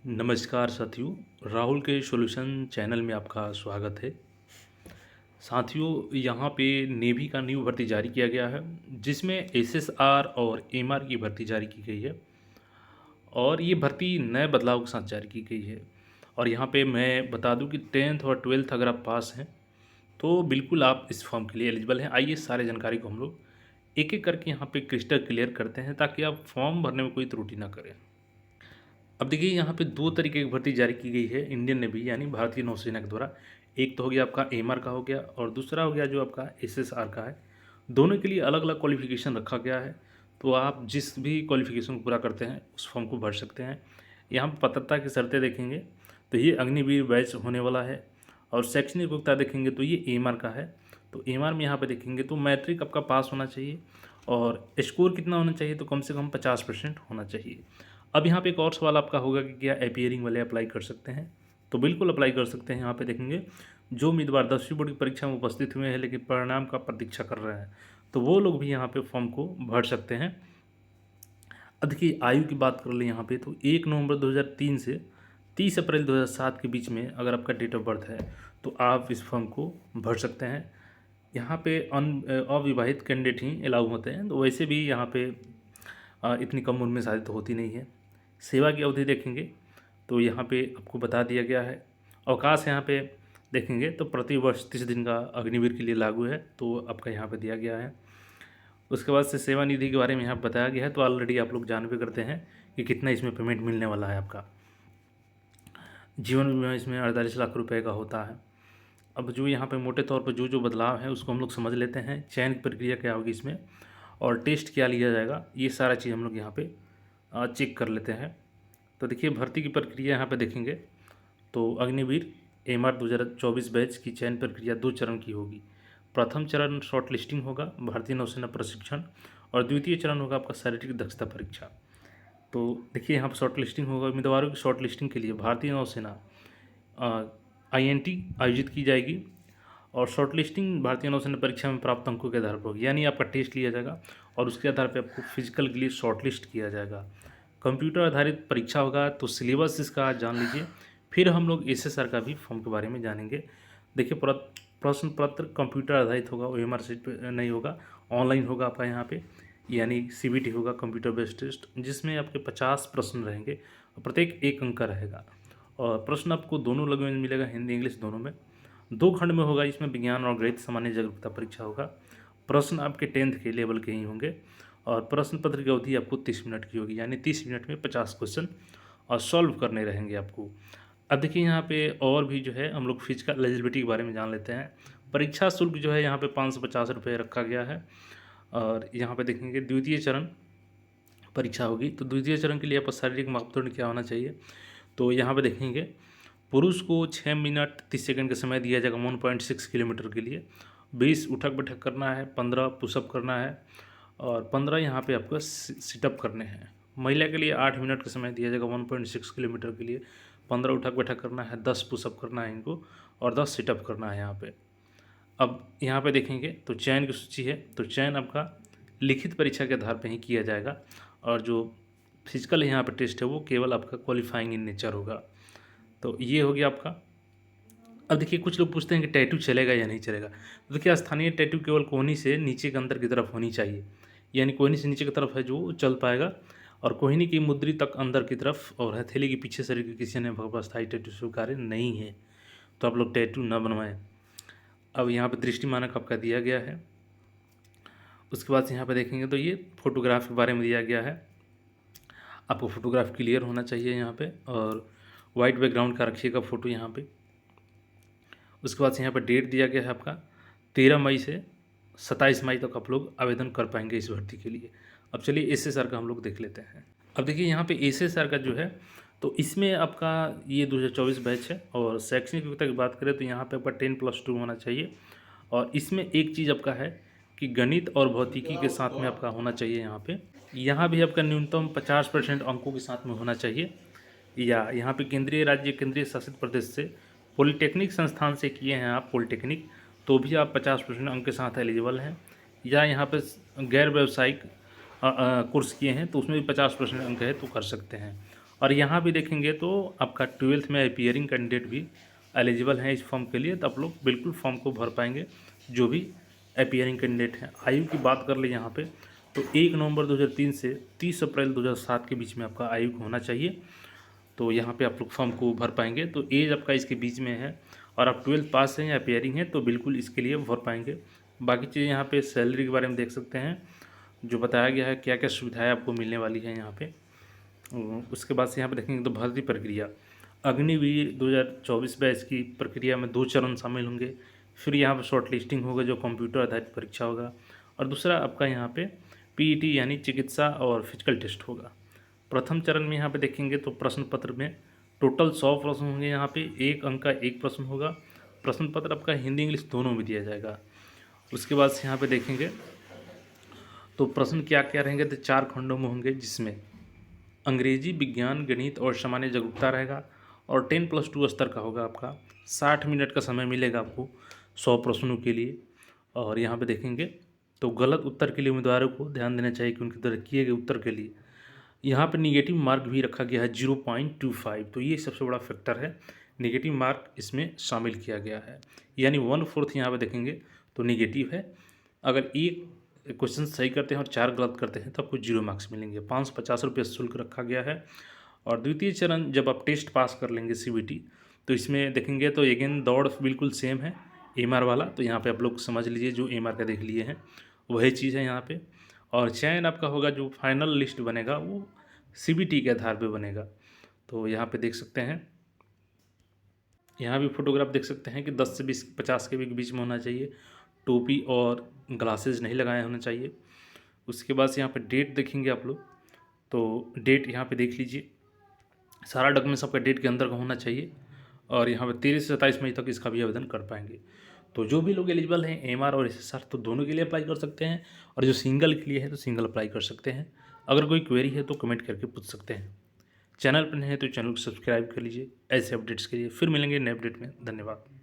नमस्कार साथियों, राहुल के सॉल्यूशन चैनल में आपका स्वागत है। साथियों, यहाँ पे नेवी का न्यू भर्ती जारी किया गया है, जिसमें एसएसआर और एमआर की भर्ती जारी की गई है और ये भर्ती नए बदलाव के साथ जारी की गई है। और यहाँ पे मैं बता दूँ कि 10th और 12th अगर आप पास हैं तो बिल्कुल आप इस फॉर्म के लिए एलिजिबल हैं। आइए सारे जानकारी को हम लोग एक-एक करके यहाँ पे क्रिस्टल क्लियर करते हैं, ताकि आप फॉर्म भरने में कोई त्रुटि ना करें। अब देखिए, यहाँ पे 2 तरीके की भर्ती जारी की गई है इंडियन नेवी यानी भारतीय नौसेना के द्वारा। एक तो हो गया आपका एमआर का हो गया और दूसरा हो गया जो आपका एसएसआर का है। दोनों के लिए अलग-अलग क्वालिफ़िकेशन रखा गया है, तो आप जिस भी क्वालिफ़िकेशन को पूरा करते हैं उस फॉर्म को भर सकते हैं। यहाँ पे पात्रता की शर्तें देखेंगे तो ये अग्निवीर बैच होने वाला है और शैक्षणिक योग्यता देखेंगे तो ये एमआर का है। तो एमआर में यहाँ पे देखेंगे तो मैट्रिक आपका पास होना चाहिए और स्कोर कितना होना चाहिए, तो कम से कम 50% होना चाहिए। अब यहाँ पे एक और सवाल आपका होगा कि क्या अपीयरिंग वाले अप्लाई कर सकते हैं? तो बिल्कुल अप्लाई कर सकते हैं। यहाँ पे देखेंगे जो उम्मीदवार 10वीं बोर्ड की परीक्षा में उपस्थित हुए हैं लेकिन परिणाम का प्रतीक्षा कर रहे हैं, तो वो लोग भी यहाँ पे फॉर्म को भर सकते हैं। अब देखिए, आयु की बात कर लें यहाँ पे तो 1 नवंबर 2003 से 30 अप्रैल 2007 के बीच में अगर आपका डेट ऑफ बर्थ है तो आप इस फॉर्म को भर सकते हैं। यहाँ पे अविवाहित कैंडिडेट ही अलाउ होते हैं, तो वैसे भी यहाँ पे इतनी कम उम्र में शादी तो होती नहीं है। सेवा की अवधि देखेंगे तो यहाँ पे आपको बता दिया गया है। अवकाश यहाँ पे देखेंगे तो प्रति वर्ष 30 दिन का अग्निवीर के लिए लागू है, तो आपका यहाँ पे दिया गया है। उसके बाद से सेवा निधि के बारे में यहाँ बताया गया है, तो ऑलरेडी आप लोग जान भी करते हैं कि कितना इसमें पेमेंट मिलने वाला है आपका। जीवन बीमा इसमें 48 लाख रुपए का होता है। अब जो यहाँ पे मोटे तौर पर जो बदलाव है उसको हम लोग समझ लेते हैं। चयन की प्रक्रिया क्या होगी इसमें और टेस्ट क्या लिया जाएगा, ये सारा चीज़ हम लोग यहाँ पे चेक कर लेते हैं। तो देखिए, भर्ती की प्रक्रिया यहाँ पे देखेंगे तो अग्निवीर एमआर 2024 बैच की चयन प्रक्रिया 2 चरण की होगी। प्रथम चरण शॉर्ट लिस्टिंग होगा, भारतीय नौसेना प्रशिक्षण, और द्वितीय चरण होगा आपका शारीरिक दक्षता परीक्षा। तो देखिए, यहाँ पर शॉर्ट लिस्टिंग होगा। उम्मीदवारों की शॉर्ट लिस्टिंग के लिए भारतीय नौसेना आईएनटी आयोजित की जाएगी और शॉर्ट लिस्टिंग भारतीय नौसेना परीक्षा में प्राप्त अंकों के आधार पर होगी, यानी आपका टेस्ट लिया जाएगा और उसके आधार पर आपको फिजिकल के लिए शॉर्ट लिस्ट किया जाएगा। कंप्यूटर आधारित परीक्षा होगा, तो सिलेबस इसका आज जान लीजिए। फिर हम लोग एसएसआर का भी फॉर्म के बारे में जानेंगे। देखिए, प्रश्न पत्र कंप्यूटर आधारित होगा, ओएमआर सीट पे नहीं होगा, ऑनलाइन होगा आपका यहाँ पे, यानी सीबीटी होगा, कंप्यूटर बेस्ड टेस्ट, जिसमें आपके 50 प्रश्न रहेंगे और प्रत्येक 1 अंक का रहेगा। और प्रश्न आपको दोनों लैंग्वेज में मिलेगा, हिंदी इंग्लिश दोनों में। 2 खंड में होगा, इसमें विज्ञान और गणित सामान्य जागरूकता परीक्षा होगा। प्रश्न आपके 10th के लेवल के ही होंगे और प्रश्न पत्र की अवधि आपको 30 मिनट की होगी, यानी 30 मिनट में 50 क्वेश्चन और सॉल्व करने रहेंगे आपको। अब देखिए, यहाँ पे और भी जो है हम लोग फिजिकल एलिजिबिलिटी के बारे में जान लेते हैं। परीक्षा शुल्क जो है यहाँ पे 550 रुपये रखा गया है। और यहाँ पे देखेंगे द्वितीय चरण परीक्षा होगी, तो द्वितीय चरण के लिए आपका शारीरिक मापदंड क्या होना चाहिए, तो यहाँ पे देखेंगे पुरुष को 6 मिनट 30 सेकंड का समय दिया जाएगा 1.6 किलोमीटर के लिए। 20 उठक बैठक करना है, 15 पुशअप करना है और 15 यहाँ पे आपको सिटअप करने हैं। महिला के लिए 8 मिनट का समय दिया जाएगा 1.6 किलोमीटर के लिए। 15 उठक बैठक करना है, 10 पुशअप करना है इनको और 10 सिटअप करना है यहाँ पे। अब यहाँ पे देखेंगे तो चयन की सूची है, तो चयन आपका लिखित परीक्षा के आधार पर ही किया जाएगा और जो फिजिकल यहाँ पे टेस्ट है वो केवल आपका क्वालिफाइंग इन नेचर होगा। तो ये हो गया आपका। अब देखिए, कुछ लोग पूछते हैं कि टैटू चलेगा या नहीं चलेगा। तो देखिए, स्थानीय टैटू केवल कोहनी से नीचे के अंदर की तरफ होनी चाहिए, यानी कोहनी से नीचे की तरफ है जो चल पाएगा, और कोहनी की मुद्री तक अंदर की तरफ और हथेली के पीछे शरीर के किसी ने अस्थायी टैटू स्वीकार्य नहीं है, तो आप लोग टैटू न बनवाएं। अब यहाँ पर दृष्टि मानक आपका दिया गया है। उसके बाद यहाँ पर देखेंगे तो ये फोटोग्राफ के बारे में दिया गया है। आपको फोटोग्राफ क्लियर होना चाहिए यहाँ पे और वाइट बैकग्राउंड का रखिएगा फ़ोटो यहाँ पे। उसके बाद से यहाँ पर डेट दिया गया है आपका 13 मई से 27 मई तक आप लोग आवेदन कर पाएंगे इस भर्ती के लिए। अब चलिए एसएसआर का हम लोग देख लेते हैं। अब देखिए, यहाँ पे एसएसआर का जो है तो इसमें आपका ये 2024 बैच है और शैक्षणिक योग्यता की बात करें तो यहाँ पे आपका 10+2 होना चाहिए। और इसमें एक चीज़ आपका है कि गणित और भौतिकी के साथ में आपका होना चाहिए। यहाँ भी आपका न्यूनतम 50% अंकों के साथ में होना चाहिए, या यहाँ पे केंद्रीय राज्य केंद्रीय शासित प्रदेश से पॉलिटेक्निक संस्थान से किए हैं आप पॉलिटेक्निक, तो भी आप 50% अंक के साथ एलिजिबल हैं। या यहाँ पे गैर व्यावसायिक कोर्स किए हैं तो उसमें भी 50% अंक है तो कर सकते हैं। और यहाँ भी देखेंगे तो आपका 12th में अपीयरिंग कैंडिडेट भी एलिजिबल हैं इस फॉर्म के लिए, तो आप लोग बिल्कुल फॉर्म को भर पाएंगे जो भी अपीयरिंग कैंडिडेट हैं। आयु की बात कर ले यहाँ पे तो 1 नवंबर 2003 से 30 अप्रैल 2007 के बीच में आपका आयु होना चाहिए, तो यहाँ पे आप लोग फॉर्म को भर पाएंगे। तो एज आपका इसके बीच में है और आप 12th पास हैं या अपीयरिंग हैं तो बिल्कुल इसके लिए भर पाएंगे। बाकी चीज़ें यहाँ पे सैलरी के बारे में देख सकते हैं, जो बताया गया है क्या क्या सुविधाएं आपको मिलने वाली हैं यहाँ पे। उसके बाद से यहाँ पे देखेंगे तो भर्ती प्रक्रिया, अग्निवीर 2024 बैच की प्रक्रिया में 2 चरण शामिल होंगे। फिर यहाँ पर शॉर्ट लिस्टिंग होगा जो कंप्यूटर आधारित परीक्षा होगा, और दूसरा आपका यहाँ पे पीईटी यानी चिकित्सा और फिजिकल टेस्ट होगा। प्रथम चरण में यहाँ पे देखेंगे तो प्रश्न पत्र में टोटल 100 प्रश्न होंगे। यहाँ पे 1 अंक का 1 प्रश्न होगा। प्रश्न पत्र आपका हिंदी इंग्लिश दोनों में दिया जाएगा। उसके बाद से यहाँ पे देखेंगे तो प्रश्न क्या क्या रहेंगे, तो 4 खंडों में होंगे, जिसमें अंग्रेजी, विज्ञान, गणित और सामान्य जागरूकता रहेगा, और 10+2 स्तर का होगा आपका। 60 मिनट का समय मिलेगा आपको 100 प्रश्नों के लिए। और यहाँ पे देखेंगे तो गलत उत्तर के लिए उम्मीदवारों को ध्यान देना चाहिए कि उनके द्वारा किए गए उत्तर के लिए यहाँ पे निगेटिव मार्क भी रखा गया है 0.25, तो ये सबसे बड़ा फैक्टर है, निगेटिव मार्क इसमें शामिल किया गया है, यानी 1/4 यहाँ पे देखेंगे तो निगेटिव है। अगर एक क्वेश्चन सही करते हैं और 4 गलत करते हैं तो आपको 0 मार्क्स मिलेंगे। 550 रुपये शुल्क रखा गया है। और द्वितीय चरण जब आप टेस्ट पास कर लेंगे सीबीटी, तो इसमें देखेंगे तो अगेन दौड़ बिल्कुल सेम है एमआर वाला, तो यहाँ पे आप लोग समझ लीजिए जो एमआर का देख लिए हैं वही चीज़ है यहाँ पे। और चयन आपका होगा, जो फाइनल लिस्ट बनेगा वो सीबीटी के आधार पे बनेगा। तो यहाँ पे देख सकते हैं, यहाँ भी फोटोग्राफ देख सकते हैं कि 10 से 20-50 के बीच में होना चाहिए। टोपी और ग्लासेस नहीं लगाए होना चाहिए। उसके बाद से यहाँ पे डेट देखेंगे आप लोग, तो डेट यहाँ पे देख लीजिए, सारा डॉक्यूमेंट्स आपका डेट के अंदर का होना चाहिए। और यहाँ पे 13 से 27 मई तक इसका भी आवेदन कर पाएंगे। तो जो भी लोग एलिजिबल हैं एमआर और एसएसआर, तो दोनों के लिए अप्लाई कर सकते हैं, और जो सिंगल के लिए है तो सिंगल अप्लाई कर सकते हैं। अगर कोई क्वेरी है तो कमेंट करके पूछ सकते हैं। चैनल पर नहीं है तो चैनल को सब्सक्राइब कर लीजिए ऐसे अपडेट्स के लिए। फिर मिलेंगे नए अपडेट में। धन्यवाद।